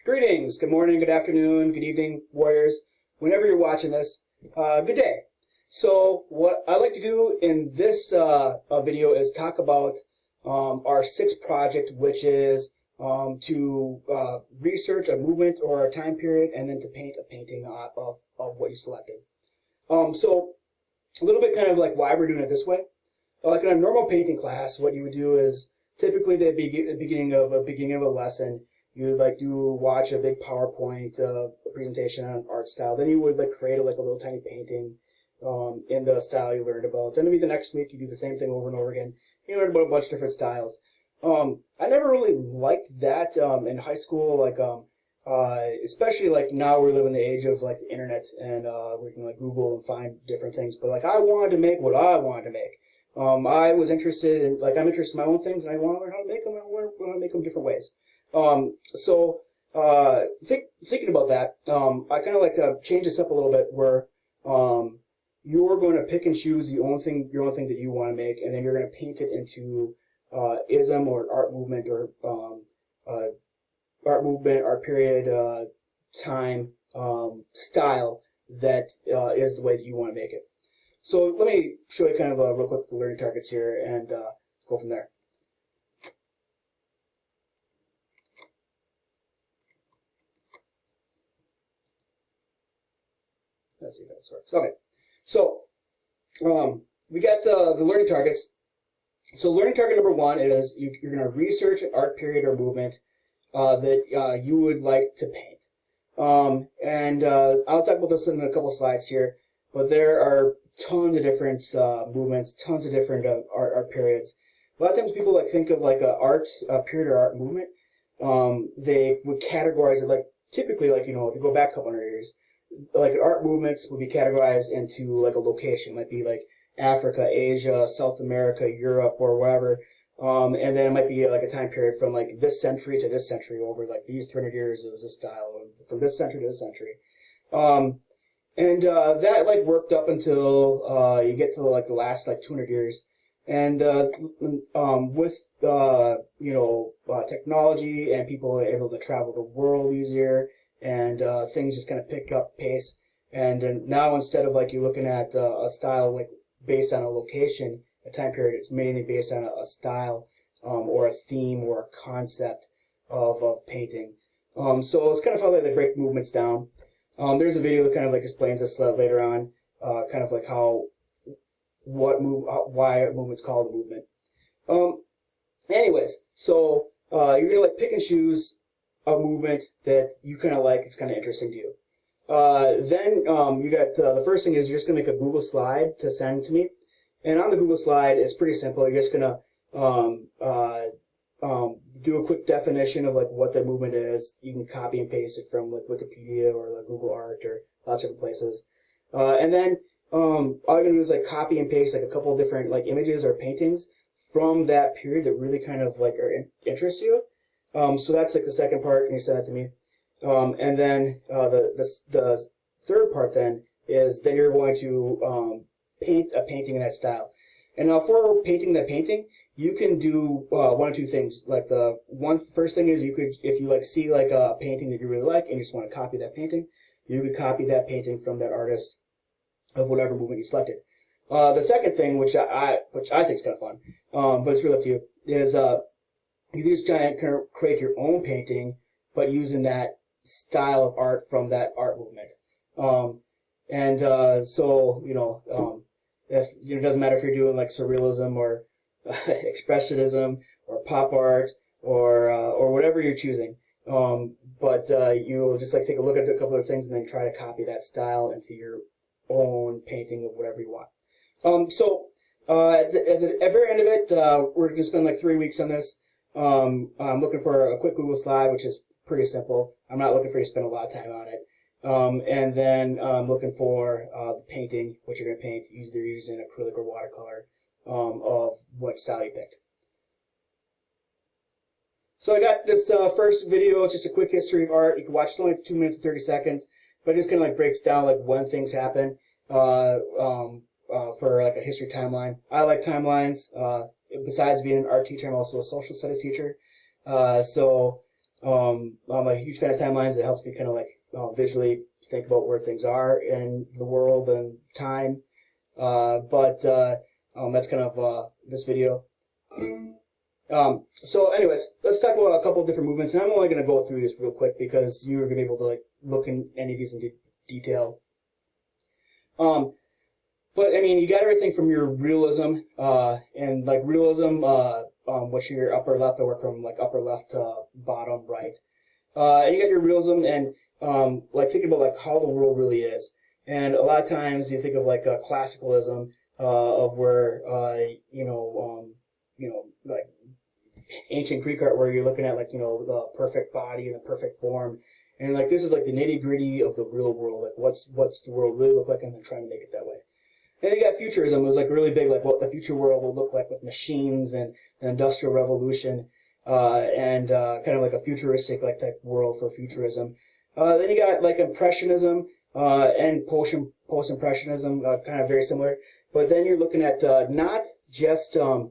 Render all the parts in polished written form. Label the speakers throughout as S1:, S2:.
S1: Greetings, good morning, good afternoon, good evening, warriors. Whenever you're watching this, good day. So what I like to do in this video is talk about our sixth project, which is to research a movement or a time period and then to paint a painting of what you selected. So a little bit kind of like why we're doing it this way. Like in a normal painting class, what you would do is typically at the beginning of a lesson, you would like to watch a big PowerPoint presentation on art style. Then you would like create a little tiny painting in the style you learned about. Then maybe the next week you do the same thing over and over again. You learn about a bunch of different styles. I never really liked that in high school, especially like now we live in the age of like the internet and we can like Google and find different things. But like I wanted to make what I wanted to make. I was interested in I'm interested in my own things and I want to learn how to make them. I want to make them different ways. Thinking about that, I kind of change this up a little bit where you're going to pick and choose your own thing that you want to make, and then you're going to paint it into ISM or art movement or art period, time, style that is the way that you want to make it. So let me show you kind of real quick the learning targets here and go from there. Let's see if this works. Okay, so we got the learning targets. So learning target number one is you're going to research an art period or movement that you would like to paint. I'll talk about this in a couple slides here, but there are tons of different movements, tons of different art periods. A lot of times people think of like a art period or art movement. They would categorize it typically if you go back a couple hundred years. Like art movements would be categorized into like a location, it might be like Africa, Asia, South America, Europe, or wherever, and then it might be like a time period from like this century to this century over like these 200 years it was this style, from this century to this century, that worked up until you get to the last 200 years, and with technology and people are able to travel the world easier. And things just kind of pick up pace. And now instead of you're looking at a style based on a location, a time period, it's mainly based on a style or a theme or a concept of painting. So it's kind of how they break movements down. There's a video that kind of explains this later on, kind of why a movement's called a movement. Anyways, so you're gonna pick and choose a movement that you kind of like, it's kind of interesting to you. Then you got the first thing is you're just going to make a Google slide to send to me. And on the Google slide, it's pretty simple. You're just going to do a quick definition of what the movement is. You can copy and paste it from Wikipedia or Google Art or lots of different places. And then all you're going to do is copy and paste a couple of different images or paintings from that period that really kind of interest you. So that's the second part, and you send that to me. And then the third part then is then you're going to paint a painting in that style. And now for painting that painting, you can do one or two things. The first thing is you could, if you see a painting that you really like and you just want to copy that painting, you could copy that painting from that artist of whatever movement you selected. The second thing, which I think is kind of fun, but it's really up to you, is you can just try and kind of create your own painting, but using that style of art from that art movement. If it doesn't matter if you're doing Surrealism or Expressionism or pop art or whatever you're choosing, but you'll just take a look at a couple of things and then try to copy that style into your own painting of whatever you want. At the very end of it, we're going to spend 3 weeks on this. I'm looking for a quick Google slide, which is pretty simple. I'm not looking for you to spend a lot of time on it. And then I'm looking for the painting, what you're going to paint, either using acrylic or watercolor, of what style you picked. So I got this first video. It's just a quick history of art. You can watch it only 2 minutes and 30 seconds, but it just kind of breaks down when things happen for a history timeline. I like timelines. Besides being an art teacher, I'm also a social studies teacher. So I'm a huge fan of timelines. It helps me kind of like visually think about where things are in the world and time. But that's kind of this video. So anyways, let's talk about a couple of different movements. And I'm only going to go through this real quick because you're going to be able to like look in any of these in detail. But I mean, you got everything from your realism, and like realism, which your upper left, I work from like upper left to bottom right. And you got your realism and like thinking about like how the world really is. And a lot of times you think of like classicalism, of where like ancient Greek art, where you're looking at like the perfect body and the perfect form, and like this is like the nitty gritty of the real world, like what's the world really look like, and then trying to make it that way. And you got futurism. It was like really big, like what the future world will look like with machines and the industrial revolution, and kind of like a futuristic like type world for futurism. Then you got like impressionism and post-impressionism, kind of very similar. But then you're looking at not just the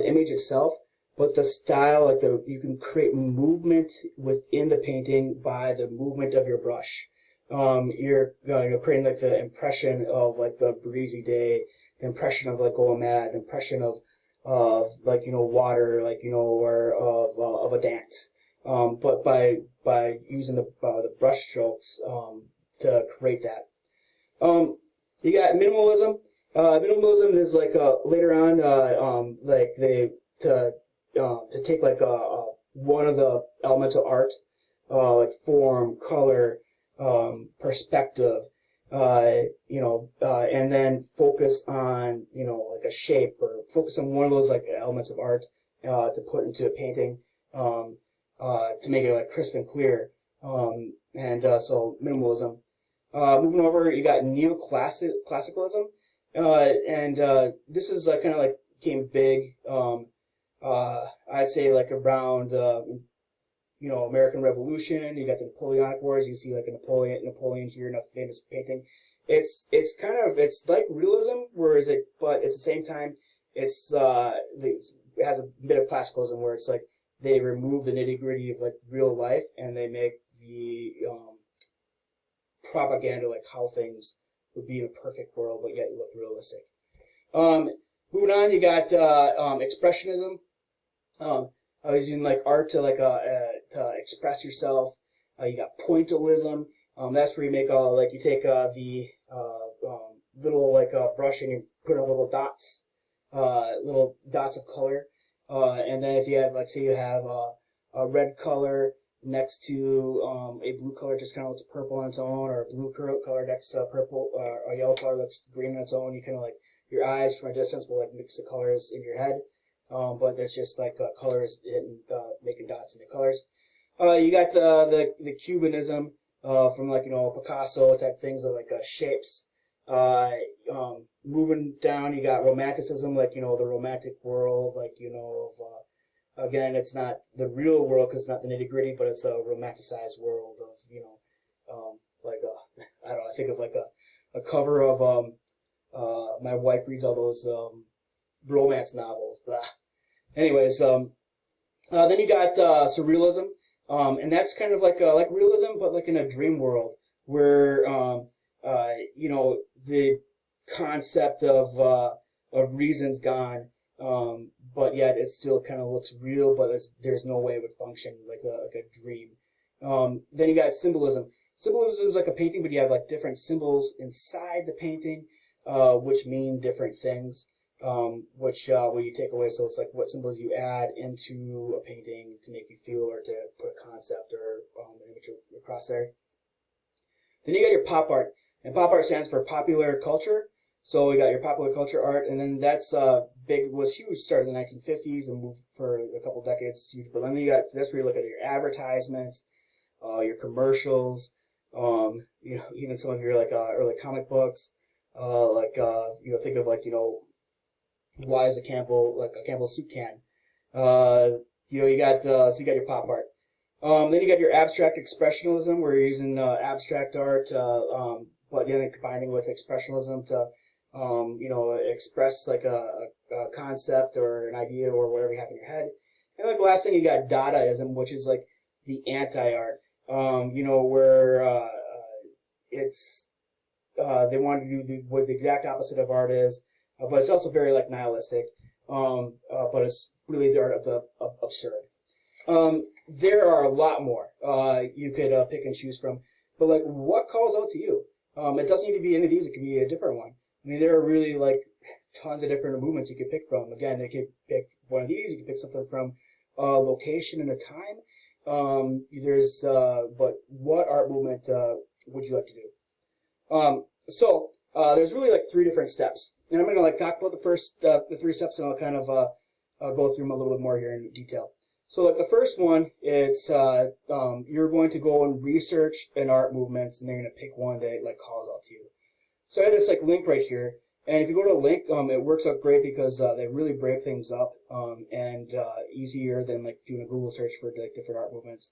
S1: image itself, but the style. Like you can create movement within the painting by the movement of your brush. You're creating like the impression of like the breezy day, the impression of like going mad, the impression of like water, like or of a dance. But by using the brush strokes to create that. You got minimalism. Minimalism is like later on like to take like one of the elements of art, like form, color, perspective, and then focus on like a shape, or focus on one of those like elements of art to put into a painting, to make it like crisp and clear. So minimalism. Moving over, you got Neoclassic Classicalism, and this is kind of like became big. I'd say like around American Revolution. You got the Napoleonic Wars. You see like a Napoleon here in a famous painting. It's like realism, but at the same time it has a bit of classicalism, where it's like they remove the nitty gritty of like real life and they make the propaganda like how things would be in a perfect world, but yet look realistic. Moving on, you got Expressionism. Using like art to to express yourself. You got Pointillism. That's where you make you take the little brush and you put in little dots of color. And then if you have say you have a red color next to a blue color, just kind of looks purple on its own, or a blue color next to a purple, or a yellow color looks green on its own. You kind of your eyes from a distance will mix the colors in your head. But that's just colors hitting, making dots into colors. You got the Cubanism from Picasso type things of shapes. Moving down, you got Romanticism, the romantic world, again, it's not the real world because it's not the nitty gritty, but it's a romanticized world of I don't know. I think of a cover of my wife reads all those romance novels. Blah. Anyways, then you got Surrealism, and that's kind of like realism, but like in a dream world, where the concept of reason's gone, but yet it still kind of looks real, but there's no way it would function like a dream. Then you got Symbolism. Symbolism is like a painting, but you have different symbols inside the painting, which mean different things. Which when you take away, so it's like what symbols you add into a painting to make you feel, or to put a concept or an image across there. Then you got your pop art, and pop art stands for popular culture. So you got your popular culture art, and then that's was huge, started in the 1950s and moved for a couple decades, huge. But then that's where you look at your advertisements, your commercials, even some of your early comic books, think of why is a Campbell soup can? You got so you got your pop art. Then you got your abstract expressionism, where you're using abstract art, but then combining with expressionism to express a concept or an idea or whatever you have in your head. And the last thing, you got Dadaism, which is the anti-art, you know, where it's they want to do what the exact opposite of art is, but it's also very like nihilistic. But it's really the art of the absurd. There are a lot more you could pick and choose from, but like, what calls out to you? It doesn't need to be any of these; it could be a different one. I mean, there are really like tons of different movements you could pick from. Again, you could pick one of these. You could pick something from a location and a time. But what art movement would you like to do? There's really like 3 different steps, and I'm going to like talk about the 3 steps, and I'll kind of go through them a little bit more here in detail. So like the first one, it's you're going to go and research an art movements, and they're going to pick one that like calls out to you. So I have this like link right here, and if you go to the link, it works out great because they really break things up and easier than like doing a Google search for like different art movements.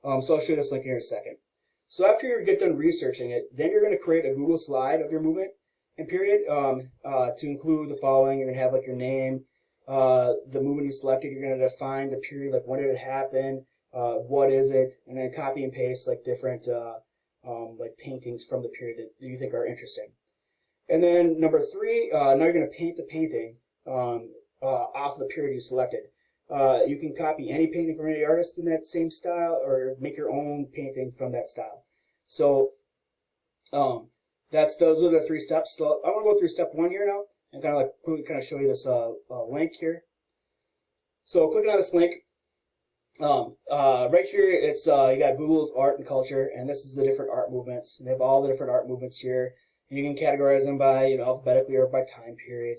S1: So I'll show you this link here in a second. So after you get done researching it, then you're going to create a Google slide of your movement and period to include the following. You're going to have like your name, the movement you selected. You're going to define the period, like when did it happen, what is it, and then copy and paste like different like paintings from the period that you think are interesting. And then number 3, now you're going to paint the painting off the period you selected. You can copy any painting from any artist in that same style, or make your own painting from that style. So those are the 3 steps. So I want to go through step 1 here now, and kind of show you this link here. So clicking on this link, right here it's you got Google's art and culture, and this is the different art movements. And they have all the different art movements here. You can categorize them by alphabetically or by time period.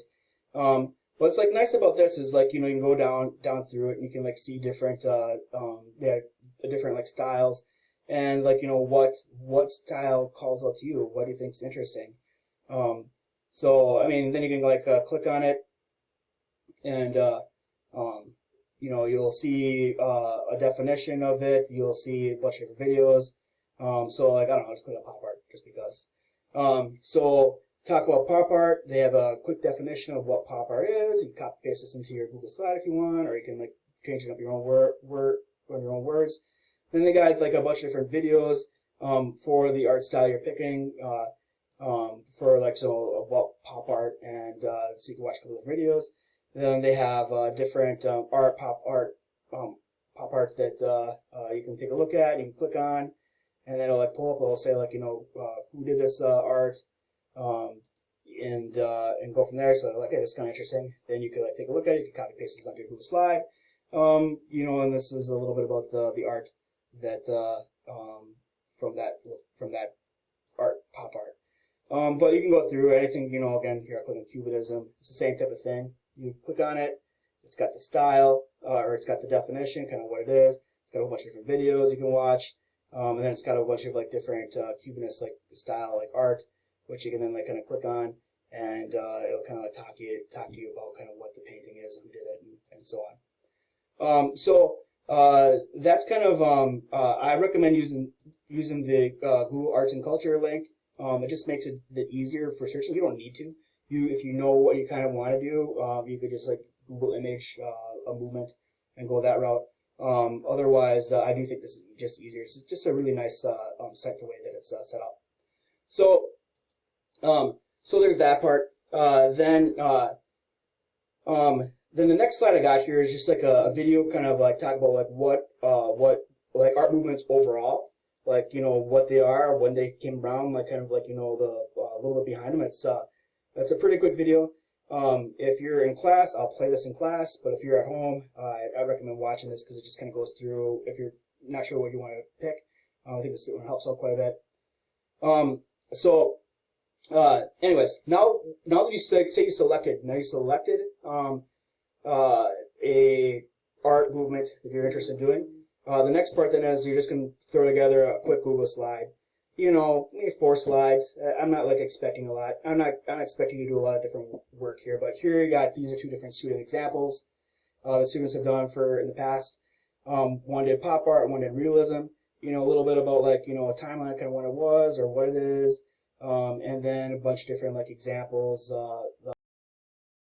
S1: What's like nice about this is like you can go down through it, and you can like see different different like styles, and like what style calls out to you, what do you think's interesting. So I mean, then you can like click on it, and you'll see a definition of it. You'll see a bunch of different videos. So like I don't know, just click on pop art just because. So talk about pop art. They have a quick definition of what pop art is. You can copy paste this into your Google slide if you want, or you can like change it up your own your own words. Then they got like a bunch of different videos for the art style you're picking for like about pop art, and so you can watch a couple of videos. Then they have different pop art that you can take a look at. You can click on, and then it'll like pull up. It'll say like who did this art. And go from there. So like, hey, this is kind of interesting. Then you could like take a look at it. You can copy paste this onto your Google slide. And this is a little bit about the art that from that pop art. But you can go through anything. Again, here I click on Cubism. It's the same type of thing. You click on it. It's got the style, or it's got the definition, kind of what it is. It's got a whole bunch of different videos you can watch, and then it's got a bunch of like different Cubist like style like art, which you can then like kind of click on, and it'll kind of like talk to you about kind of what the painting is and who did it, and so on. That's kind of I recommend using the Google Arts and Culture link. It just makes it a bit easier for searching. You don't need to. If you know what you kind of want to do, you could just like Google image a movement and go that route. Otherwise, I do think this is just easier. It's just a really nice site the way that it's set up. So there's that part. Then the next slide I got here is just like a video kind of like talk about like what like art movements overall, like what they are, when they came around, like kind of like the a little bit behind them. It's a pretty quick video. If you're in class, I'll play this in class, but if you're at home, I recommend watching this because it just kind of goes through. If you're not sure what you want to pick, I think this one helps out quite a bit. Anyways, now that you say you selected, a art movement that you're interested in doing. The next part then is you're just going to throw together a quick Google slide. Maybe 4 slides. I'm not like expecting a lot. I'm not expecting you to do a lot of different work here, but here you got, these are 2 different student examples that students have done in the past. One did pop art, one did realism. A little bit about like, a timeline, kind of when it was or what it is. And then a bunch of different like examples